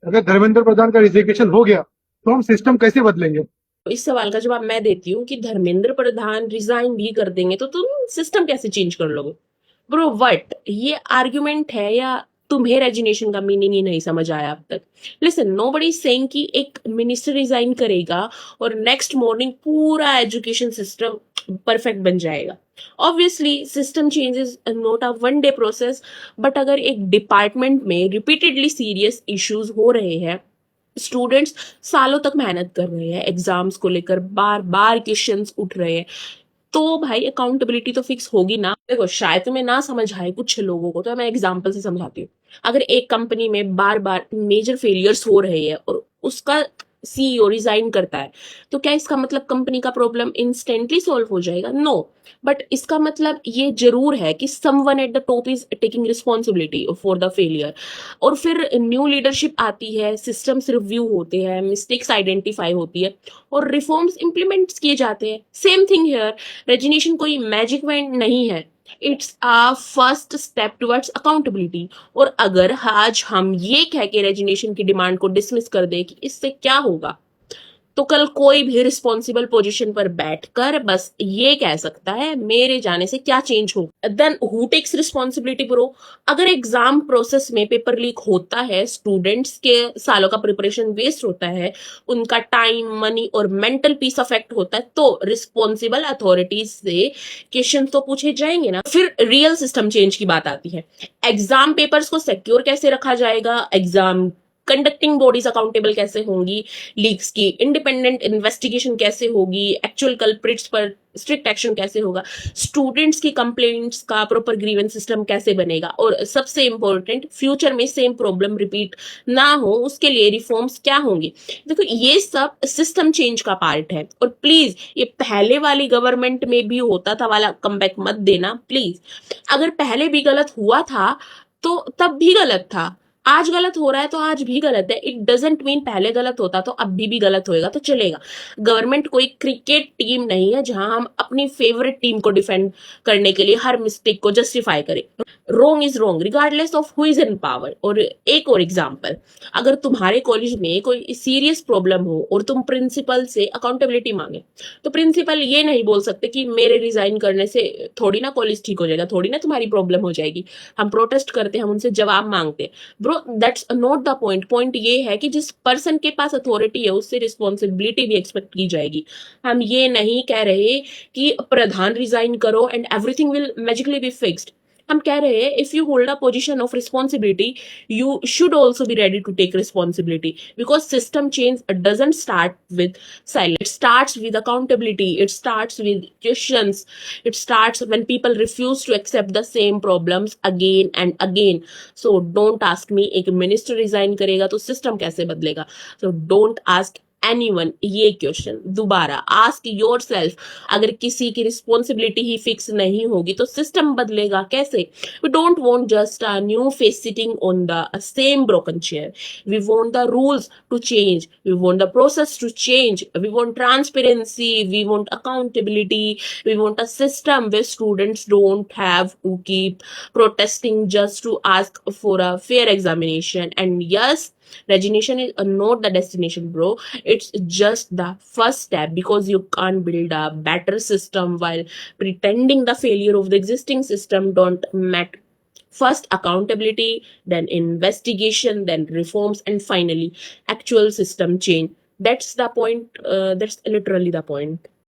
अगर धर्मेंद्र प्रधान का रिजिग्नेशन हो गया तो हम सिस्टम कैसे बदलेंगे? इस सवाल का जवाब मैं देती हूँ कि धर्मेंद्र प्रधान रिजाइन भी कर देंगे तो तुम सिस्टम कैसे चेंज कर लोगे? ब्रो व्हाट, ये आर्ग्यूमेंट है या तुम्हें रेजिग्नेशन का मीनिंग ही नहीं समझ आया अब तक? लिसन, नोबडी इज सेइंग कि एक मिनिस्टर रिजाइन करेगा और नेक्स्ट मॉर्निंग पूरा एजुकेशन सिस्टम परफेक्ट बन जाएगा. Obviously system change is not a one day process, but अगर एक डिपार्टमेंट में रिपीटेडली सीरियस इश्यूज हो रहे हैं, स्टूडेंट्स सालों तक मेहनत कर रहे हैं, एग्जाम्स को लेकर बार बार क्वेश्चंस उठ रहे हैं, तो भाई अकाउंटेबिलिटी तो फिक्स होगी ना. देखो, शायद तुम्हें ना समझ आए कुछ लोगों को, तो मैं एग्जांपल से समझाती हूँ. अगर एक कंपनी में बार बार मेजर फेलियर्स हो रहे हैं और उसका सीईओ रिजाइन करता है, तो क्या इसका मतलब कंपनी का प्रॉब्लम इंस्टेंटली सॉल्व हो जाएगा? नो. बट इसका मतलब ये जरूर है कि someone at the top is taking responsibility for the failure. और फिर न्यू लीडरशिप आती है, सिस्टम्स रिव्यू होते हैं, मिस्टेक्स आइडेंटिफाई होती है और रिफॉर्म्स इंप्लीमेंट किए जाते हैं. Same thing here. रेजिग्नेशन कोई मैजिक वैंड नहीं है. It's a first step towards accountability. और अगर आज हम ये कह के रेजिग्नेशन की डिमांड को डिसमिस कर दें कि इससे क्या होगा, तो कल कोई भी रिस्पॉन्सिबल पोजीशन पर बैठकर बस ये कह सकता है मेरे जाने से क्या चेंज होगा. Then who takes responsibility bro? अगर एग्जाम प्रोसेस में पेपर लीक होता है, स्टूडेंट्स के सालों का प्रिपरेशन वेस्ट होता है, उनका टाइम, मनी और मेंटल पीस अफेक्ट होता है, तो रिस्पॉन्सिबल अथॉरिटीज से क्वेश्चन तो पूछे जाएंगे ना. फिर रियल सिस्टम चेंज की बात आती है. एग्जाम पेपर्स को सिक्योर कैसे रखा जाएगा, एग्जाम कंडक्टिंग बॉडीज अकाउंटेबल कैसे होंगी, लीक्स की इंडिपेंडेंट इन्वेस्टिगेशन कैसे होगी, एक्चुअल कल्प्रिट्स पर स्ट्रिक्ट एक्शन कैसे होगा, स्टूडेंट्स की कंप्लेंट्स का प्रॉपर ग्रीवेंस सिस्टम कैसे बनेगा, और सबसे इंपॉर्टेंट, फ्यूचर में सेम प्रॉब्लम रिपीट ना हो उसके लिए रिफॉर्म्स क्या होंगे. देखो, ये सब सिस्टम चेंज का पार्ट है. और प्लीज, ये पहले वाली गवर्नमेंट में भी होता था वाला कमबैक मत देना प्लीज. अगर पहले भी गलत हुआ था तो तब भी गलत था, आज गलत हो रहा है तो आज भी गलत है. इट डजेंट मीन पहले गलत होता तो अब भी गलत होएगा तो चलेगा. गवर्नमेंट कोई क्रिकेट टीम नहीं है जहां हम अपनी फेवरेट टीम को डिफेंड करने के लिए हर मिस्टेक को जस्टिफाई करें. Wrong is wrong regardless of who is in power. और एक और एग्जांपल, अगर तुम्हारे कॉलेज में कोई सीरियस प्रॉब्लम हो और तुम प्रिंसिपल से अकाउंटेबिलिटी मांगे, तो प्रिंसिपल ये नहीं बोल सकते कि मेरे रिजाइन करने से थोड़ी ना कॉलेज ठीक हो जाएगा, थोड़ी ना तुम्हारी प्रॉब्लम हो जाएगी. हम प्रोटेस्ट करते हैं, हम उनसे जवाब मांगते हैं. Bro, that's not the point. Point ये है कि जिस पर्सन के पास अथॉरिटी है उससे रिस्पॉन्सिबिलिटी भी एक्सपेक्ट की जाएगी. हम ये नहीं कह रहे कि प्रधान रिजाइन करो and everything will magically be fixed. हम कह रहे हैं if you hold a position of responsibility, you should also be ready to take responsibility, because system change doesn't start with silence. It starts with accountability. It starts with questions. It starts when people refuse to accept the same problems again and again. So don't ask me एक minister resign करेगा तो system कैसे बदलेगा. So don't ask anyone ये question दोबारा. Ask your self. अगर किसी की रिस्पॉन्सिबिलिटी ही फिक्स नहीं होगी तो सिस्टम बदलेगा कैसे? We don't want just a new face sitting on the same broken chair. We want the rules to change. We want the process to change. We want transparency. We want accountability. We want a system where students don't have to keep protesting just to ask for a fair examination. And yes, resignation is not the destination, bro. It's just the first step, because you can't build a better system while pretending the failure of the existing system don't matter. First accountability, then investigation, then reforms, and finally actual system change. That's the point. That's literally the point.